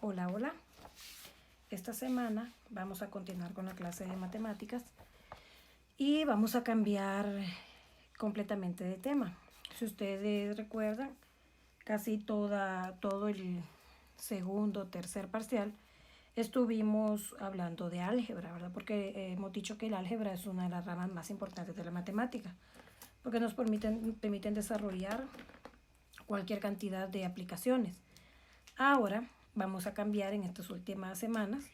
Hola, hola. Esta semana vamos a continuar con la clase de matemáticas y vamos a cambiar completamente de tema. Si ustedes recuerdan, casi todo el segundo, tercer parcial estuvimos hablando de álgebra, ¿verdad? Porque hemos dicho que el álgebra es una de las ramas más importantes de la matemática, porque nos permiten desarrollar cualquier cantidad de aplicaciones. Ahora vamos a cambiar en estas últimas semanas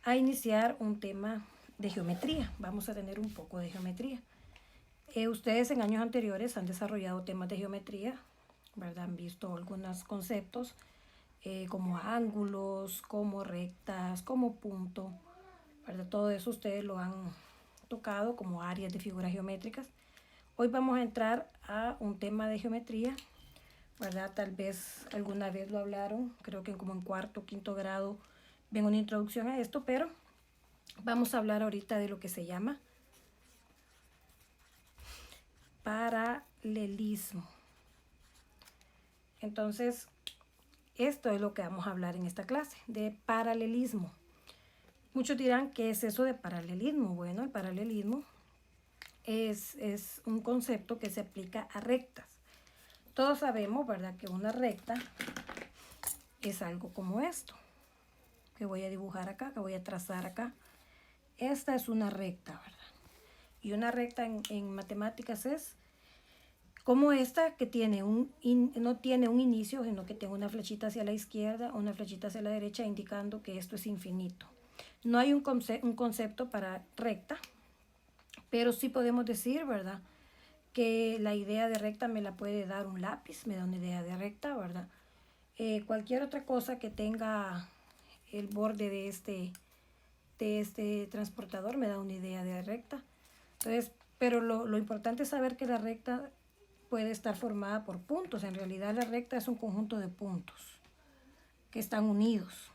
a iniciar un tema de geometría. Vamos a tener un poco de geometría. Ustedes en años anteriores han desarrollado temas de geometría, ¿verdad? Han visto algunos conceptos como ángulos, como rectas, como punto, ¿verdad? Todo eso ustedes lo han tocado como áreas de figuras geométricas. Hoy vamos a entrar a un tema de geometría, ¿verdad? Tal vez alguna vez lo hablaron, creo que como en cuarto o quinto grado ven una introducción a esto, pero vamos a hablar ahorita de lo que se llama paralelismo. Entonces, esto es lo que vamos a hablar en esta clase, de paralelismo. Muchos dirán, ¿qué es eso de paralelismo? Bueno, el paralelismo es un concepto que se aplica a rectas. Todos sabemos, ¿verdad?, que una recta es algo como esto, que voy a dibujar acá, que voy a trazar acá. Esta es una recta, ¿verdad? Y una recta en matemáticas es como esta, que tiene no tiene un inicio, sino que tiene una flechita hacia la izquierda, una flechita hacia la derecha, indicando que esto es infinito. No hay un concepto para recta, pero sí podemos decir, ¿verdad?, que la idea de recta me la puede dar un lápiz, me da una idea de recta, ¿verdad? Cualquier otra cosa que tenga el borde de este transportador me da una idea de recta. Entonces, pero lo importante es saber que la recta puede estar formada por puntos. En realidad la recta es un conjunto de puntos que están unidos.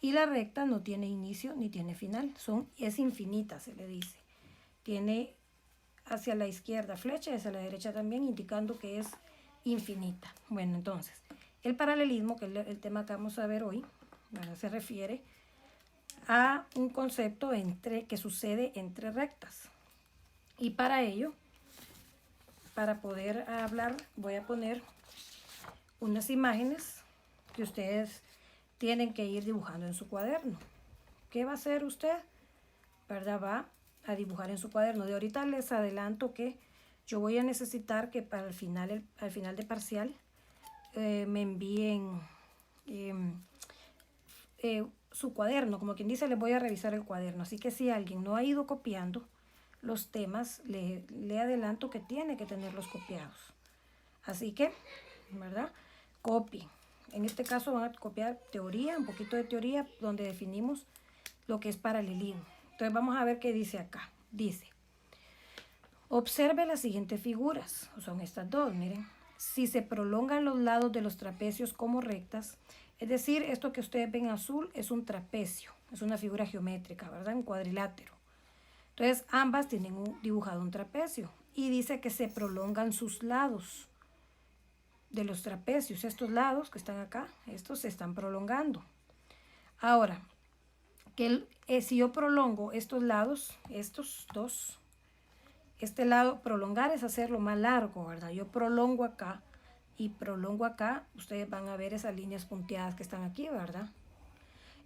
Y la recta no tiene inicio ni tiene final. Es infinita, se le dice. Tiene hacia la izquierda flecha y hacia la derecha también, indicando que es infinita. Bueno, entonces, el paralelismo, que es el tema que vamos a ver hoy, bueno, se refiere a un concepto que sucede entre rectas. Y para ello, para poder hablar, voy a poner unas imágenes que ustedes tienen que ir dibujando en su cuaderno. ¿Qué va a hacer usted? ¿Verdad? Va a dibujar en su cuaderno. De ahorita les adelanto que yo voy a necesitar que para al final de parcial me envíen su cuaderno. Como quien dice, les voy a revisar el cuaderno. Así que si alguien no ha ido copiando los temas, le adelanto que tiene que tenerlos copiados. Así que, ¿verdad? Copien. En este caso van a copiar teoría, un poquito de teoría, donde definimos lo que es paralelismo. Entonces vamos a ver qué dice acá. Dice, observe las siguientes figuras, son estas dos, miren. Si se prolongan los lados de los trapecios como rectas, es decir, esto que ustedes ven azul es un trapecio, es una figura geométrica, ¿verdad? Un cuadrilátero. Entonces ambas tienen dibujado un trapecio y dice que se prolongan sus lados de los trapecios. Estos lados que están acá, estos se están prolongando. Ahora, si yo prolongo estos lados, estos dos, este lado, prolongar es hacerlo más largo, ¿verdad? Yo prolongo acá y prolongo acá, ustedes van a ver esas líneas punteadas que están aquí, ¿verdad?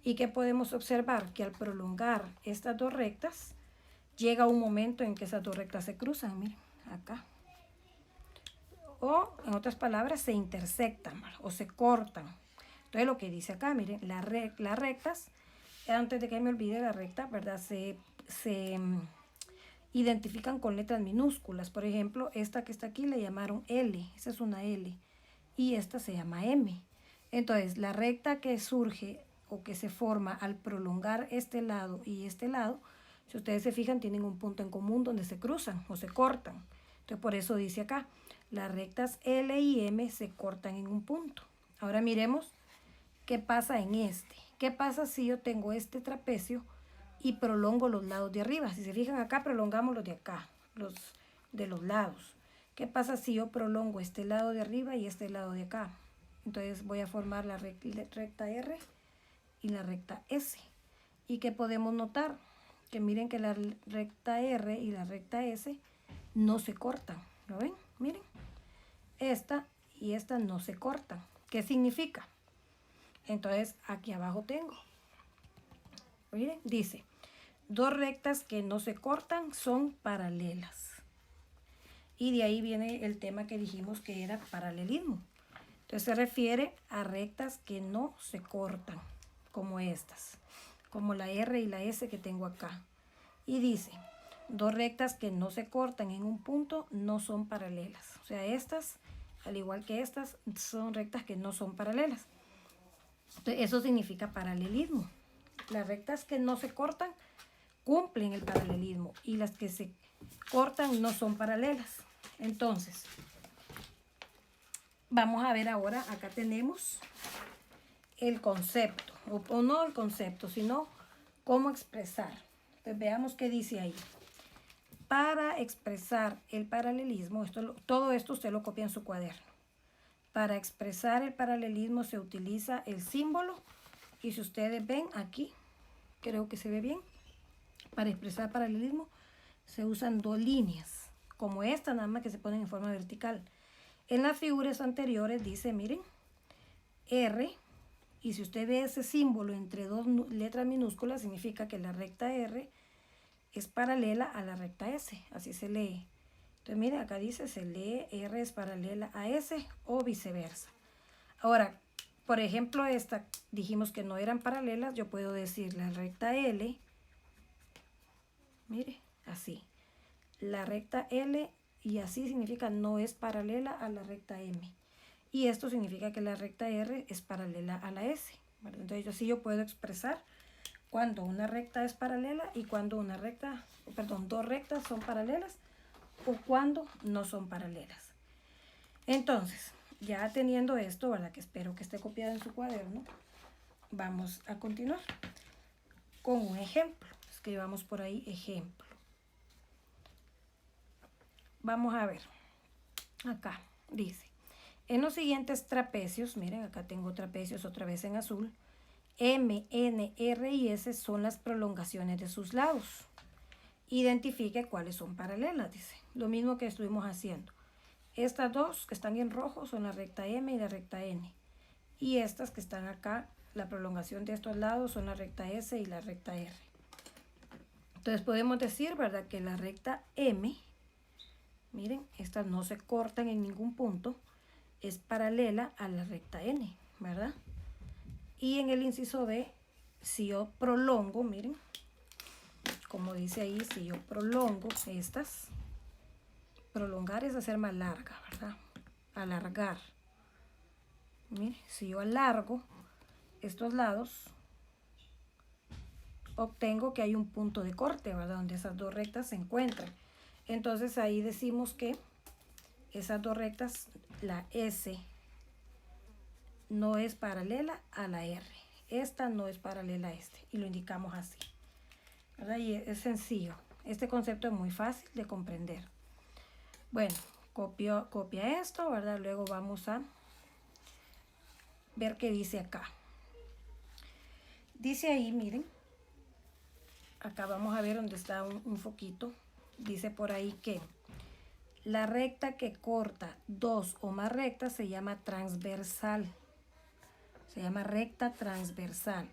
Y que podemos observar que al prolongar estas dos rectas, llega un momento en que esas dos rectas se cruzan, miren, acá. O, en otras palabras, se intersectan, ¿verdad?, o se cortan. Entonces, lo que dice acá, miren, las rectas, antes de que me olvide, la recta, ¿verdad?, se identifican con letras minúsculas. Por ejemplo, esta que está aquí le llamaron L, esa es una L, y esta se llama M. Entonces, la recta que surge o que se forma al prolongar este lado y este lado, si ustedes se fijan, tienen un punto en común donde se cruzan o se cortan. Entonces, por eso dice acá, las rectas L y M se cortan en un punto. Ahora miremos qué pasa en este. ¿Qué pasa si yo tengo este trapecio y prolongo los lados de arriba? Si se fijan acá, prolongamos los de acá, los de los lados. ¿Qué pasa si yo prolongo este lado de arriba y este lado de acá? Entonces voy a formar la recta R y la recta S. ¿Y qué podemos notar? Que miren que la recta R y la recta S no se cortan. ¿Lo ven? Miren. Esta y esta no se cortan. ¿Qué significa? Entonces aquí abajo tengo. Miren, dice, dos rectas que no se cortan son paralelas. Y de ahí viene el tema que dijimos que era paralelismo. Entonces se refiere a rectas que no se cortan, como estas, como la R y la S que tengo acá. Y dice, dos rectas que no se cortan en un punto no son paralelas. O sea, estas, al igual que estas, son rectas que no son paralelas. Entonces, eso significa paralelismo. Las rectas que no se cortan cumplen el paralelismo y las que se cortan no son paralelas. Entonces, vamos a ver ahora, acá tenemos el concepto, o no el concepto, sino cómo expresar. Entonces veamos qué dice ahí. Para expresar el paralelismo, todo esto usted lo copia en su cuaderno. Para expresar el paralelismo se utiliza el símbolo y si ustedes ven aquí, creo que se ve bien, para expresar paralelismo se usan dos líneas, como esta nada más que se ponen en forma vertical. En las figuras anteriores dice, miren, R, y si usted ve ese símbolo entre dos letras minúsculas, significa que la recta R es paralela a la recta S, así se lee. Entonces, miren, acá dice, se lee R es paralela a S o viceversa. Ahora, por ejemplo, esta, dijimos que no eran paralelas, yo puedo decir la recta L, mire, así. La recta L, y así significa no es paralela a la recta M. Y esto significa que la recta R es paralela a la S. Entonces, así yo puedo expresar cuando una recta es paralela y cuando una recta, perdón, dos rectas son paralelas o cuando no son paralelas. Entonces, ya teniendo esto, ¿verdad? Que espero que esté copiado en su cuaderno, vamos a continuar con un ejemplo. Escribamos por ahí ejemplo. Vamos a ver. Acá dice, en los siguientes trapecios, miren, acá tengo trapecios otra vez en azul, M, N, R y S son las prolongaciones de sus lados. Identifique cuáles son paralelas, dice. Lo mismo que estuvimos haciendo. Estas dos que están en rojo son la recta M y la recta N. Y estas que están acá, la prolongación de estos lados son la recta S y la recta R. Entonces podemos decir, ¿verdad?, que la recta M, miren, estas no se cortan en ningún punto, es paralela a la recta N, ¿verdad? Y en el inciso B, si yo prolongo, miren, como dice ahí, si yo prolongo estas, prolongar es hacer más larga, ¿verdad? Alargar. Miren, si yo alargo estos lados, obtengo que hay un punto de corte, ¿verdad? Donde esas dos rectas se encuentran. Entonces ahí decimos que esas dos rectas, la S no es paralela a la R. Esta no es paralela a este. Y lo indicamos así, ¿verdad? Y es sencillo. Este concepto es muy fácil de comprender. Bueno, copia esto, ¿verdad? Luego vamos a ver qué dice acá. Dice ahí, miren. Acá vamos a ver donde está un foquito. Dice por ahí que la recta que corta dos o más rectas se llama transversal. Se llama recta transversal.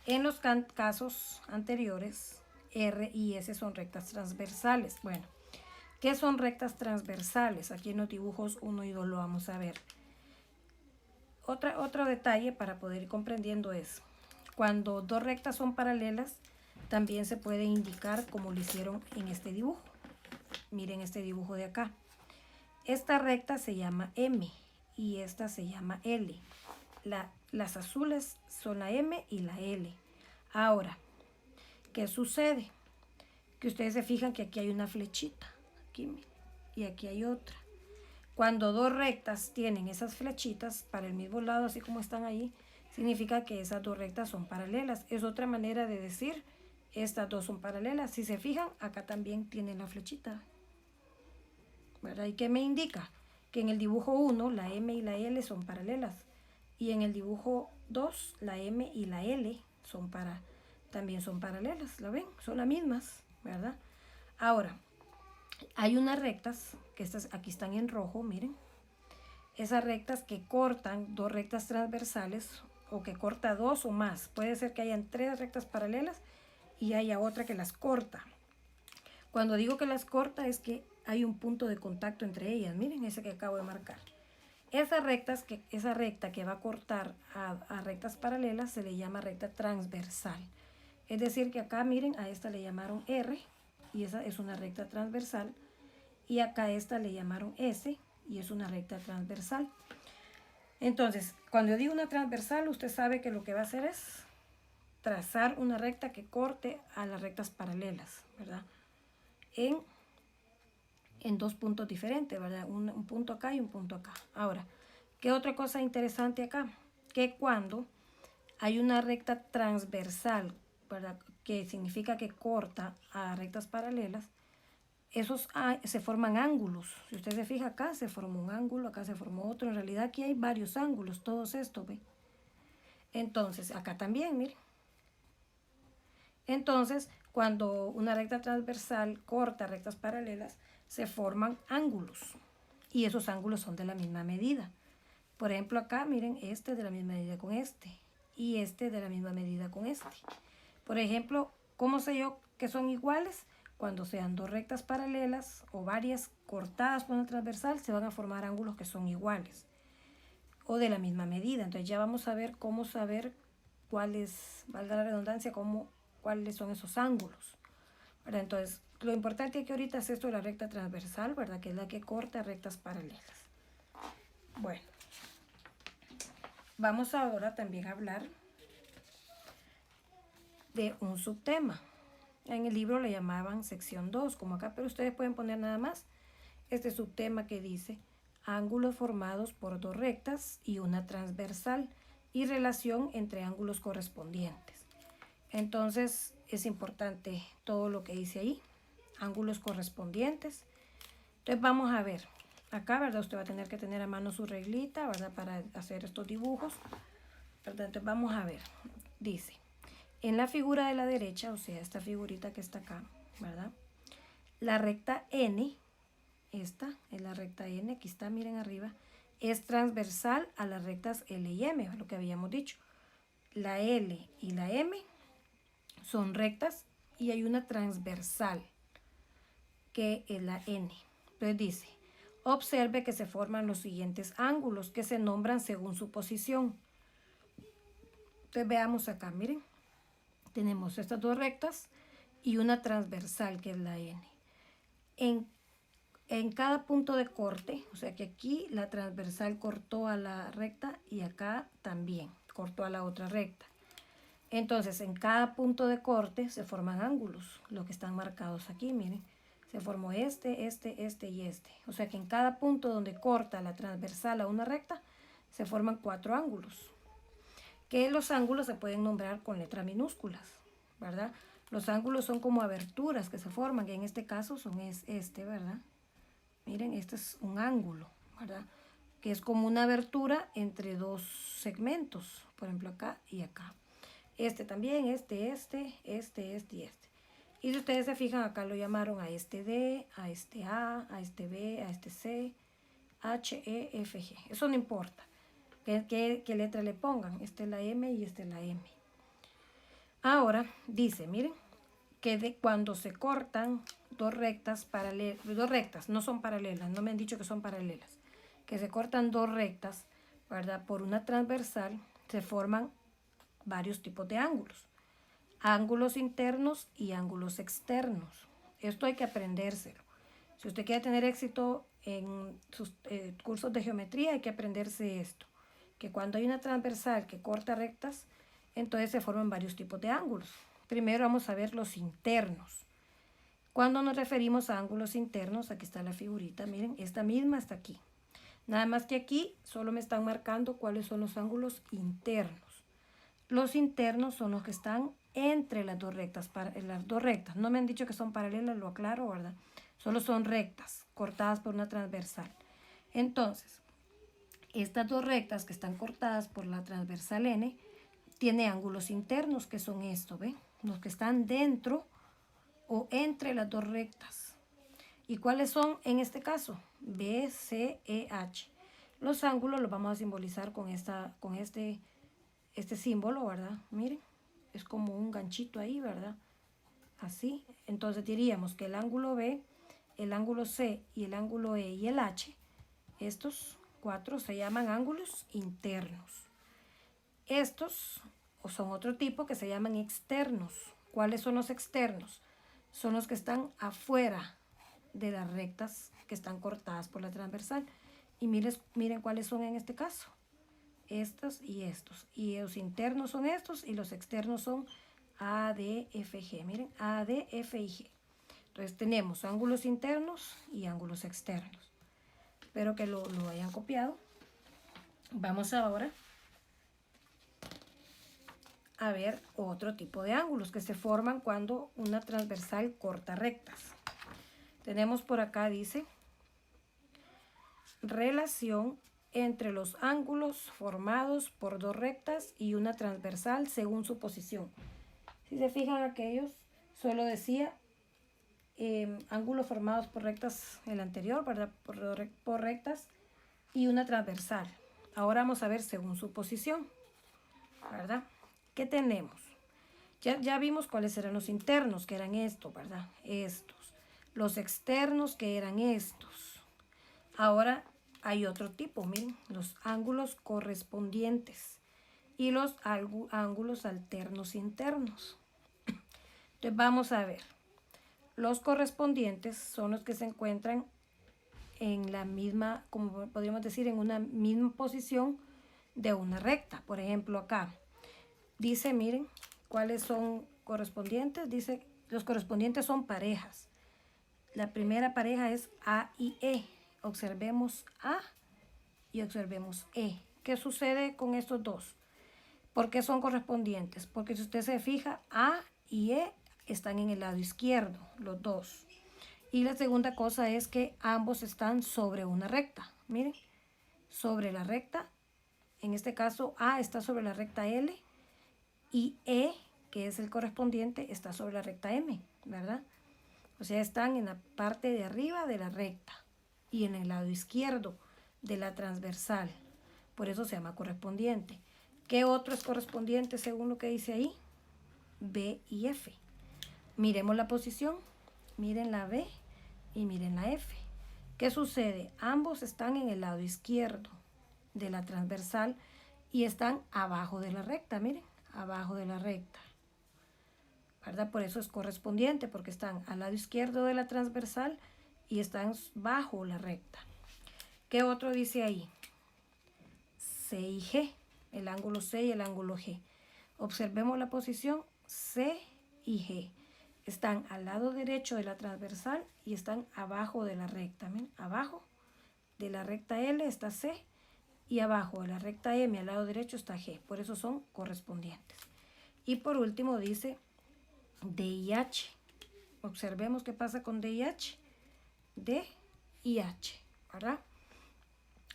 En los casos anteriores, R y S son rectas transversales. Bueno, ¿qué son rectas transversales? Aquí en los dibujos 1 y 2 lo vamos a ver. Otro detalle para poder ir comprendiendo es, cuando dos rectas son paralelas, también se puede indicar como lo hicieron en este dibujo. Miren este dibujo de acá. Esta recta se llama M y esta se llama L. Las azules son la M y la L. Ahora, ¿qué sucede? Que ustedes se fijan que aquí hay una flechita. Aquí, y aquí hay otra. Cuando dos rectas tienen esas flechitas para el mismo lado, así como están ahí, significa que esas dos rectas son paralelas. Es otra manera de decir, estas dos son paralelas. Si se fijan, acá también tienen la flechita, ¿verdad? ¿Y qué me indica? Que en el dibujo 1, la M y la L son paralelas. Y en el dibujo 2, la M y la L también son paralelas, ¿la ven? Son las mismas, ¿verdad? Ahora, hay unas rectas, que aquí están en rojo, miren. Esas rectas que cortan dos rectas transversales o que corta dos o más. Puede ser que hayan 3 rectas paralelas y haya otra que las corta. Cuando digo que las corta es que hay un punto de contacto entre ellas. Miren ese que acabo de marcar. Esa recta que va a cortar a rectas paralelas se le llama recta transversal. Es decir que acá, miren, a esta le llamaron R y esa es una recta transversal. Y acá a esta le llamaron S y es una recta transversal. Entonces, cuando yo digo una transversal, usted sabe que lo que va a hacer es trazar una recta que corte a las rectas paralelas, ¿verdad? En 2 puntos diferentes, ¿verdad? Un punto acá y un punto acá. Ahora, ¿qué otra cosa interesante acá? Que cuando hay una recta transversal, ¿verdad? Que significa que corta a rectas paralelas, se forman ángulos. Si usted se fija acá, se formó un ángulo, acá se formó otro. En realidad aquí hay varios ángulos, todos estos, ¿ve? Entonces, acá también, miren. Entonces, cuando una recta transversal corta rectas paralelas, se forman ángulos. Y esos ángulos son de la misma medida. Por ejemplo, acá, miren, este de la misma medida con este. Y este de la misma medida con este. Por ejemplo, ¿cómo sé yo que son iguales? Cuando sean dos rectas paralelas o varias cortadas por una transversal, se van a formar ángulos que son iguales o de la misma medida. Entonces ya vamos a ver cómo saber cuáles, valga la redundancia, cuáles son esos ángulos, ¿verdad? Entonces, lo importante es que ahorita es esto de la recta transversal, ¿verdad? Que es la que corta rectas paralelas. Bueno, vamos ahora también a hablar de un subtema. En el libro le llamaban sección 2, como acá, pero ustedes pueden poner nada más este subtema que dice ángulos formados por dos rectas y una transversal y relación entre ángulos correspondientes. Entonces es importante todo lo que dice ahí, ángulos correspondientes. Entonces vamos a ver, acá, ¿verdad? Usted va a tener que tener a mano su reglita, ¿verdad? Para hacer estos dibujos, ¿verdad? Entonces vamos a ver, dice, en la figura de la derecha, o sea, esta figurita que está acá, ¿verdad? La recta N, esta es la recta N, aquí está, miren arriba, es transversal a las rectas L y M, lo que habíamos dicho. La L y la M son rectas y hay una transversal, que es la N. Entonces dice, observe que se forman los siguientes ángulos que se nombran según su posición. Entonces veamos acá, miren. Tenemos estas dos rectas y una transversal que es la N. En cada punto de corte, o sea que aquí la transversal cortó a la recta y acá también cortó a la otra recta. Entonces en cada punto de corte se forman ángulos, los que están marcados aquí, miren. Se formó este y este. O sea que en cada punto donde corta la transversal a una recta se forman 4 ángulos. Que los ángulos se pueden nombrar con letras minúsculas, ¿verdad? Los ángulos son como aberturas que se forman, que en este caso son ¿verdad? Miren, este es un ángulo, ¿verdad? Que es como una abertura entre dos segmentos, por ejemplo acá y acá. Este también, este y este. Y si ustedes se fijan, acá lo llamaron a este D, a este A este B, a este C, H, E, F, G. Eso no importa. ¿Qué letra le pongan? Esta es la M y esta es la M. Ahora dice, miren, que cuando se cortan dos rectas no son paralelas, no me han dicho que son paralelas, que se cortan dos rectas, ¿verdad? Por una transversal, se forman varios tipos de ángulos. Ángulos internos y ángulos externos. Esto hay que aprendérselo. Si usted quiere tener éxito en sus cursos de geometría, hay que aprenderse esto. Que cuando hay una transversal que corta rectas, entonces se forman varios tipos de ángulos. Primero vamos a ver los internos. Cuando nos referimos a ángulos internos, aquí está la figurita, miren, esta misma está aquí. Nada más que aquí solo me están marcando cuáles son los ángulos internos. Los internos son los que están entre las dos rectas. No me han dicho que son paralelas, lo aclaro, ¿verdad? Solo son rectas, cortadas por una transversal. Entonces, Estas dos rectas que están cortadas por la transversal N tiene ángulos internos, que son estos, ¿ven? Los que están dentro o entre las dos rectas. ¿Y cuáles son en este caso? B, C, E, H. Los ángulos los vamos a simbolizar con este símbolo, ¿verdad? Miren, es como un ganchito ahí, ¿verdad? Así. Entonces diríamos que el ángulo B, el ángulo C y el ángulo E y el H, estos cuatro se llaman ángulos internos. Estos son otro tipo que se llaman externos. ¿Cuáles son los externos? Son los que están afuera de las rectas que están cortadas por la transversal. Y miren cuáles son en este caso. Estos y estos. Y los internos son estos y los externos son A, D, F, G. Miren, A, D, F y G. Entonces tenemos ángulos internos y ángulos externos. Espero que lo hayan copiado. Vamos ahora a ver otro tipo de ángulos que se forman cuando una transversal corta rectas. Tenemos por acá, dice, relación entre los ángulos formados por dos rectas y una transversal según su posición. Si se fijan aquellos, solo decía ángulos formados por rectas, el anterior, ¿verdad? Por rectas y una transversal. Ahora vamos a ver según su posición, ¿verdad? ¿Qué tenemos? Ya vimos cuáles eran los internos, que eran estos, ¿verdad? Estos. Los externos, que eran estos. Ahora hay otro tipo, miren, los ángulos correspondientes y los ángulos alternos internos. Entonces vamos a ver. Los correspondientes son los que se encuentran en la misma, como podríamos decir, en una misma posición de una recta. Por ejemplo, acá dice, miren, ¿cuáles son correspondientes? Dice, los correspondientes son parejas. La primera pareja es A y E. Observemos A y observemos E. ¿Qué sucede con estos dos? ¿Por qué son correspondientes? Porque si usted se fija, A y E están en el lado izquierdo, los dos. Y la segunda cosa es que ambos están sobre una recta. Miren, sobre la recta. En este caso, A está sobre la recta L y E, que es el correspondiente, está sobre la recta M, ¿verdad? O sea, están en la parte de arriba de la recta y en el lado izquierdo de la transversal. Por eso se llama correspondiente. ¿Qué otro es correspondiente según lo que dice ahí? B y F. Miremos la posición. Miren la B y miren la F. ¿Qué sucede? Ambos están en el lado izquierdo de la transversal y están abajo de la recta. Miren, abajo de la recta, ¿verdad? Por eso es correspondiente, porque están al lado izquierdo de la transversal y están bajo la recta. ¿Qué otro dice ahí? C y G, el ángulo C y el ángulo G. Observemos la posición C y G. Están al lado derecho de la transversal y están abajo de la recta. ¿Ven? Abajo de la recta L está C y abajo de la recta M al lado derecho está G. Por eso son correspondientes. Y por último dice D y H. Observemos qué pasa con D y H. D y H, ¿verdad?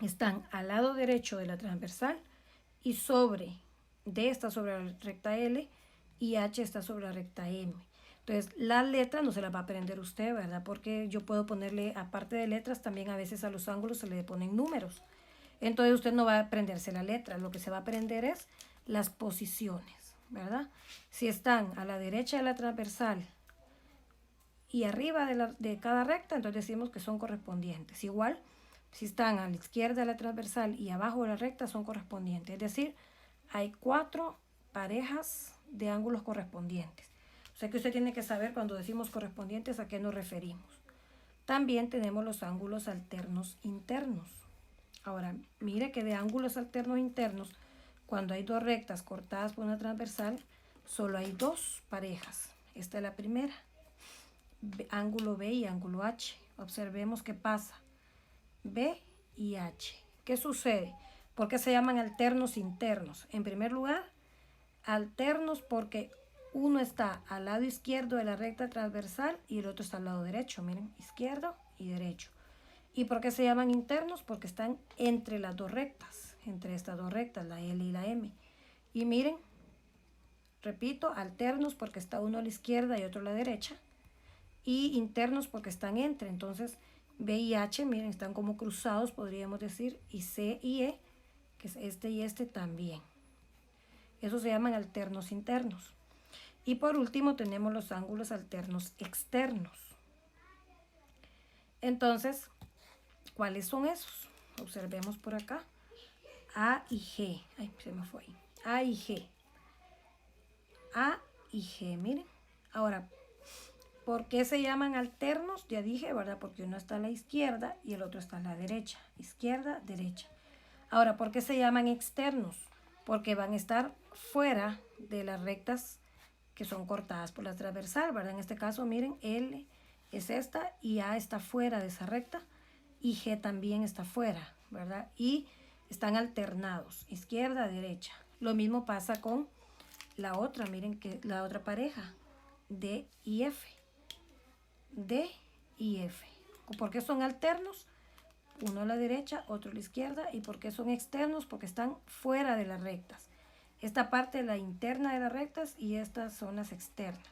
Están al lado derecho de la transversal y sobre D está sobre la recta L y H está sobre la recta M. Entonces, las letras no se las va a aprender usted, ¿verdad? Porque yo puedo ponerle, aparte de letras, también a veces a los ángulos se le ponen números. Entonces, usted no va a aprenderse la letra. Lo que se va a aprender es las posiciones, ¿verdad? Si están a la derecha de la transversal y arriba de cada recta, entonces decimos que son correspondientes. Igual, si están a la izquierda de la transversal y abajo de la recta, son correspondientes. Es decir, hay 4 parejas de ángulos correspondientes. O sea que usted tiene que saber cuando decimos correspondientes a qué nos referimos. También tenemos los ángulos alternos internos. Ahora, mire que de ángulos alternos internos, cuando hay dos rectas cortadas por una transversal, solo hay 2 parejas. Esta es la primera, ángulo B y ángulo H. Observemos qué pasa. B y H. ¿Qué sucede? ¿Por qué se llaman alternos internos? En primer lugar, alternos porque uno está al lado izquierdo de la recta transversal y el otro está al lado derecho. Miren, izquierdo y derecho. ¿Y por qué se llaman internos? Porque están entre las dos rectas, entre estas dos rectas, la L y la M. Y miren, repito, alternos porque está uno a la izquierda y otro a la derecha. Y internos porque están entre. Entonces, B y H, miren, están como cruzados, podríamos decir. Y C y E, que es este y este también. Esos se llaman alternos internos. Y por último tenemos los ángulos alternos externos. Entonces, ¿cuáles son esos? Observemos por acá. A y G. Ay, se me fue ahí. A y G. A y G, miren. Ahora, ¿por qué se llaman alternos? Ya dije, ¿verdad? Porque uno está a la izquierda y el otro está a la derecha. Izquierda, derecha. Ahora, ¿por qué se llaman externos? Porque van a estar fuera de las rectas que son cortadas por la transversal, ¿verdad? En este caso, miren, L es esta y A está fuera de esa recta y G también está fuera, ¿verdad? Y están alternados, izquierda, derecha. Lo mismo pasa con la otra, miren que la otra pareja, D y F. D y F. ¿Por qué son alternos? Uno a la derecha, otro a la izquierda. ¿Y por qué son externos? Porque están fuera de las rectas. Esta parte es la interna de las rectas y estas son las externas.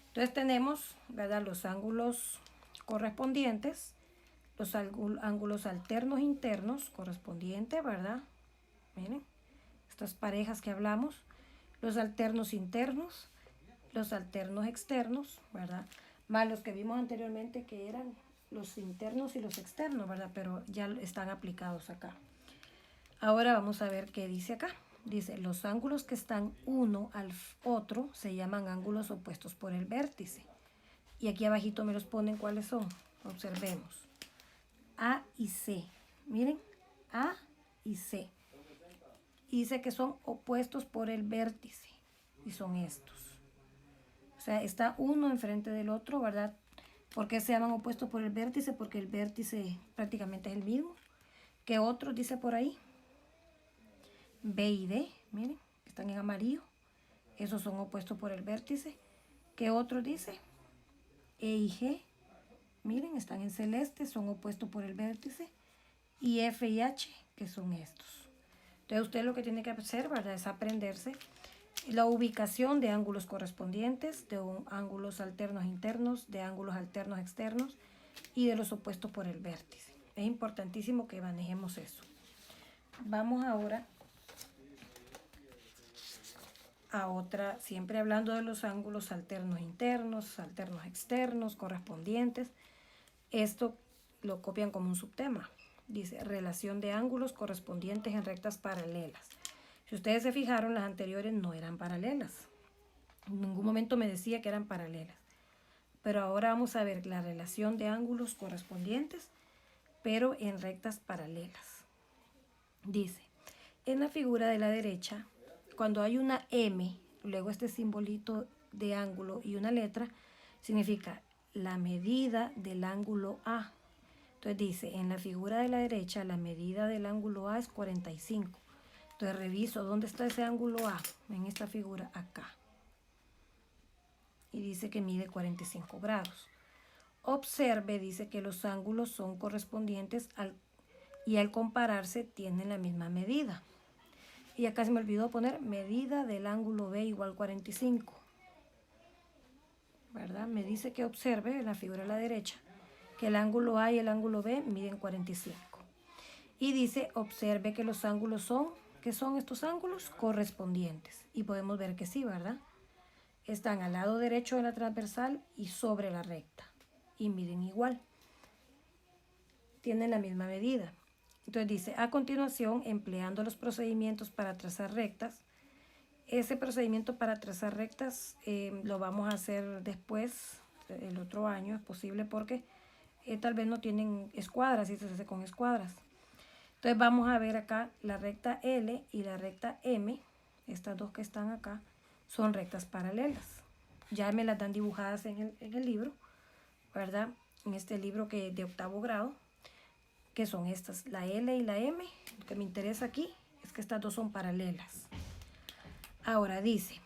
Entonces tenemos, ¿verdad?, los ángulos correspondientes, los ángulos alternos internos correspondientes, ¿verdad? Miren, estas parejas que hablamos, los alternos internos, los alternos externos, ¿verdad? Más los que vimos anteriormente que eran los internos y los externos, ¿verdad? Pero ya están aplicados acá. Ahora vamos a ver qué dice acá. Dice, los ángulos que están uno al otro se llaman ángulos opuestos por el vértice. Y aquí abajito me los ponen cuáles son. Observemos. A y C. Miren, A y C. Y dice que son opuestos por el vértice. Y son estos. O sea, está uno enfrente del otro, ¿verdad? ¿Por qué se llaman opuestos por el vértice? Porque el vértice prácticamente es el mismo. ¿Qué otros dice por ahí? B y D, miren, están en amarillo. Esos son opuestos por el vértice. ¿Qué otro dice? E y G, miren, están en celeste, son opuestos por el vértice. Y F y H, que son estos. Entonces usted lo que tiene que hacer, ¿verdad?, es aprenderse la ubicación de ángulos correspondientes, de ángulos alternos internos, de ángulos alternos externos y de los opuestos por el vértice. Es importantísimo que manejemos eso. Vamos ahora a otra, siempre hablando de los ángulos alternos internos, alternos externos, correspondientes. Esto lo copian como un subtema. Dice, relación de ángulos correspondientes en rectas paralelas. Si ustedes se fijaron, las anteriores no eran paralelas. En ningún momento me decía que eran paralelas. Pero ahora vamos a ver la relación de ángulos correspondientes, pero en rectas paralelas. Dice, en la figura de la derecha, cuando hay una M, luego este simbolito de ángulo y una letra, significa la medida del ángulo A. Entonces dice, en la figura de la derecha, la medida del ángulo A es 45. Entonces reviso dónde está ese ángulo A, en esta figura, acá. Y dice que mide 45 grados. Observe, dice que los ángulos son correspondientes y al compararse tienen la misma medida. Y acá se me olvidó poner medida del ángulo B igual 45. ¿Verdad? Me dice que observe en la figura a la derecha que el ángulo A y el ángulo B miden 45. Y dice, observe que los ángulos son, ¿qué son estos ángulos? Correspondientes. Y podemos ver que sí, ¿verdad? Están al lado derecho de la transversal y sobre la recta. Y miden igual. Tienen la misma medida. Entonces dice, a continuación, empleando los procedimientos para trazar rectas, ese procedimiento para trazar rectas lo vamos a hacer después, el otro año, es posible porque tal vez no tienen escuadras y se hace con escuadras. Entonces vamos a ver acá la recta L y la recta M, estas dos que están acá, son rectas paralelas. Ya me las dan dibujadas en el libro, ¿verdad? En este libro que de 8º grado. Que son estas, la L y la M. Lo que me interesa aquí es que estas dos son paralelas. Ahora dice,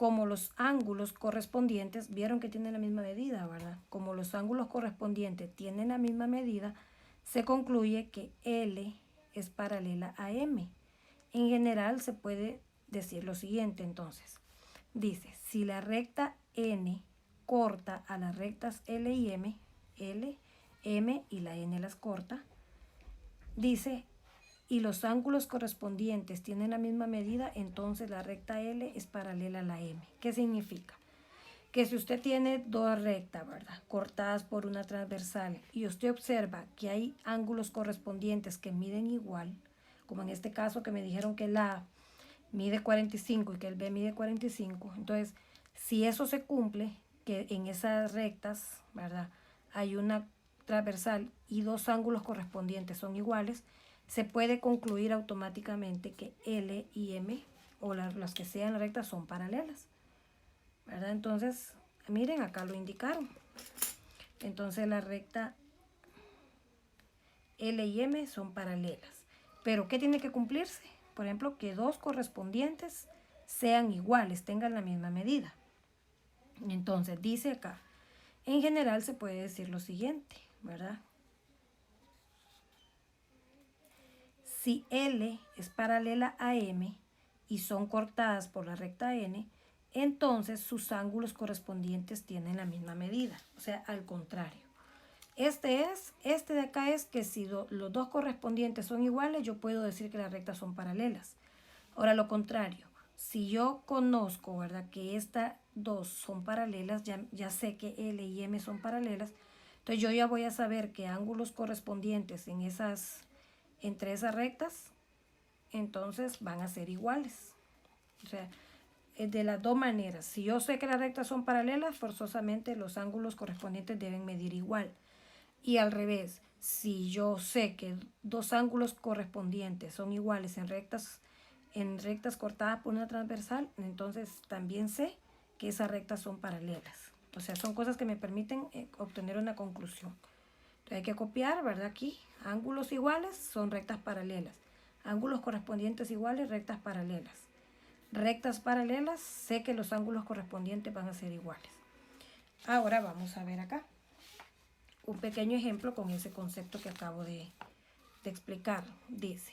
como los ángulos correspondientes, vieron que tienen la misma medida, ¿verdad? Como los ángulos correspondientes tienen la misma medida, se concluye que L es paralela a M. En general se puede decir lo siguiente entonces. Dice, si la recta N corta a las rectas L y M, L, M y la N las corta, dice, y los ángulos correspondientes tienen la misma medida, entonces la recta L es paralela a la M. ¿Qué significa? Que si usted tiene dos rectas, ¿verdad?, cortadas por una transversal y usted observa que hay ángulos correspondientes que miden igual, como en este caso que me dijeron que la A mide 45 y que el B mide 45, entonces si eso se cumple, que en esas rectas, ¿verdad?, hay una transversal y dos ángulos correspondientes son iguales, se puede concluir automáticamente que L y M, o las que sean rectas, son paralelas, ¿verdad? Entonces, miren, acá lo indicaron. Entonces la recta L y M son paralelas. Pero ¿qué tiene que cumplirse? Por ejemplo, que dos correspondientes sean iguales, tengan la misma medida. Entonces dice acá, en general se puede decir lo siguiente, ¿verdad? Si L es paralela a M y son cortadas por la recta N, entonces sus ángulos correspondientes tienen la misma medida, o sea, al contrario. Este de acá es que si los dos correspondientes son iguales, yo puedo decir que las rectas son paralelas. Ahora, lo contrario, si yo conozco, ¿verdad?, que estas dos son paralelas, ya sé que L y M son paralelas, entonces yo ya voy a saber que ángulos correspondientes entre esas rectas, entonces van a ser iguales. O sea, de las dos maneras. Si yo sé que las rectas son paralelas, forzosamente los ángulos correspondientes deben medir igual. Y al revés, si yo sé que dos ángulos correspondientes son iguales en rectas cortadas por una transversal, entonces también sé que esas rectas son paralelas. O sea, son cosas que me permiten obtener una conclusión. Entonces hay que copiar, ¿verdad? Aquí, ángulos iguales son rectas paralelas. Ángulos correspondientes iguales, rectas paralelas. Rectas paralelas, sé que los ángulos correspondientes van a ser iguales. Ahora vamos a ver acá un pequeño ejemplo con ese concepto que acabo de explicar. Dice,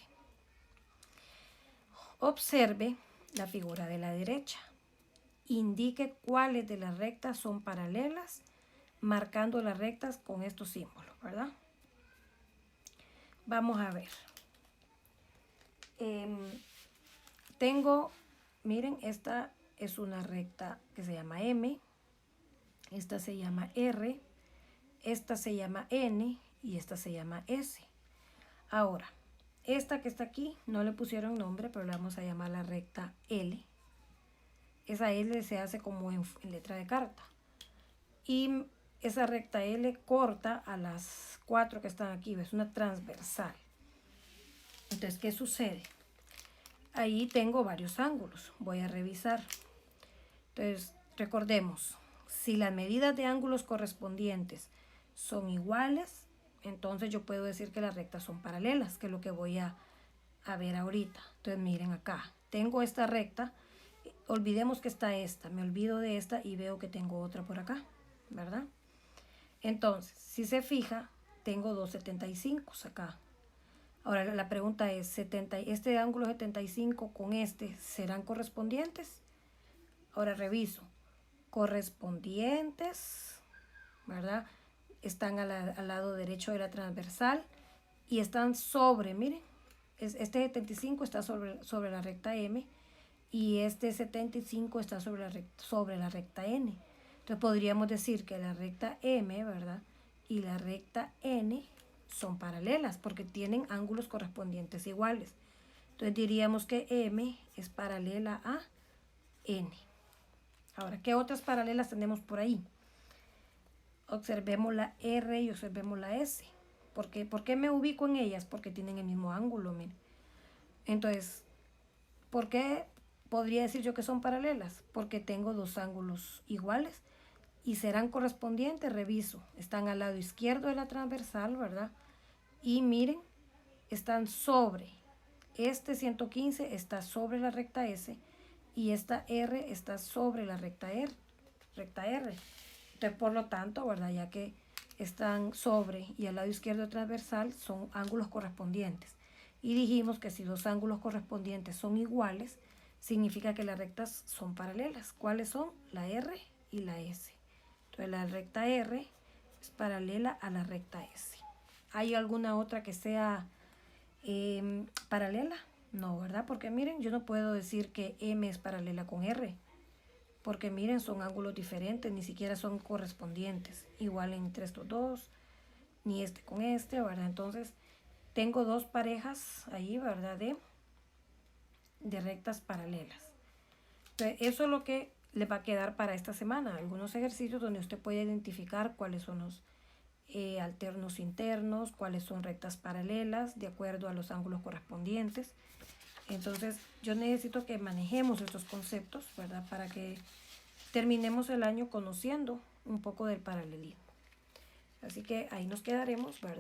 observe la figura de la derecha. Indique cuáles de las rectas son paralelas, marcando las rectas con estos símbolos, ¿verdad? Vamos a ver. Miren, esta es una recta que se llama M, esta se llama R, esta se llama N y esta se llama S. Ahora, esta que está aquí no le pusieron nombre, pero la vamos a llamar la recta L. Esa L se hace como en letra de carta. Y esa recta L corta a las cuatro que están aquí, es una transversal. Entonces, ¿qué sucede? Ahí tengo varios ángulos, voy a revisar. Entonces, recordemos, si las medidas de ángulos correspondientes son iguales, entonces yo puedo decir que las rectas son paralelas, que es lo que voy a ver ahorita. Entonces, miren acá, tengo esta recta, olvidemos que está esta, me olvido de esta y veo que tengo otra por acá, ¿verdad? Entonces, si se fija, tengo dos 75 acá. Ahora la pregunta es, ¿este ángulo 75 con este serán correspondientes? Ahora reviso. Correspondientes, ¿verdad? Están al lado derecho de la transversal y están sobre, miren, este 75 está sobre la recta M y este 75 está sobre la recta N. Entonces podríamos decir que la recta M, ¿verdad?, y la recta N son paralelas porque tienen ángulos correspondientes iguales. Entonces diríamos que M es paralela a N. Ahora, ¿qué otras paralelas tenemos por ahí? Observemos la R y observemos la S. ¿Por qué me ubico en ellas? Porque tienen el mismo ángulo, miren. Entonces, ¿por qué podría decir yo que son paralelas? Porque tengo dos ángulos iguales y serán correspondientes, reviso. Están al lado izquierdo de la transversal, ¿verdad? Y miren, están sobre. Este 115 está sobre la recta S y esta R está sobre la recta R. Entonces, por lo tanto, ¿verdad? Ya que están sobre y al lado izquierdo transversal son ángulos correspondientes. Y dijimos que si dos ángulos correspondientes son iguales, significa que las rectas son paralelas. ¿Cuáles son? La R y la S. Entonces la recta R es paralela a la recta S. ¿Hay alguna otra que sea paralela? No, ¿verdad? Porque miren, yo no puedo decir que M es paralela con R. Porque miren, son ángulos diferentes, ni siquiera son correspondientes. Igual entre estos dos, ni este con este, ¿verdad? Entonces, tengo dos parejas ahí, ¿verdad? De rectas paralelas. Entonces, eso es lo que le va a quedar para esta semana. Algunos ejercicios donde usted puede identificar cuáles son los alternos internos, cuáles son rectas paralelas, de acuerdo a los ángulos correspondientes. Entonces, yo necesito que manejemos estos conceptos, ¿verdad? Para que terminemos el año conociendo un poco del paralelismo. Así que ahí nos quedaremos, ¿verdad?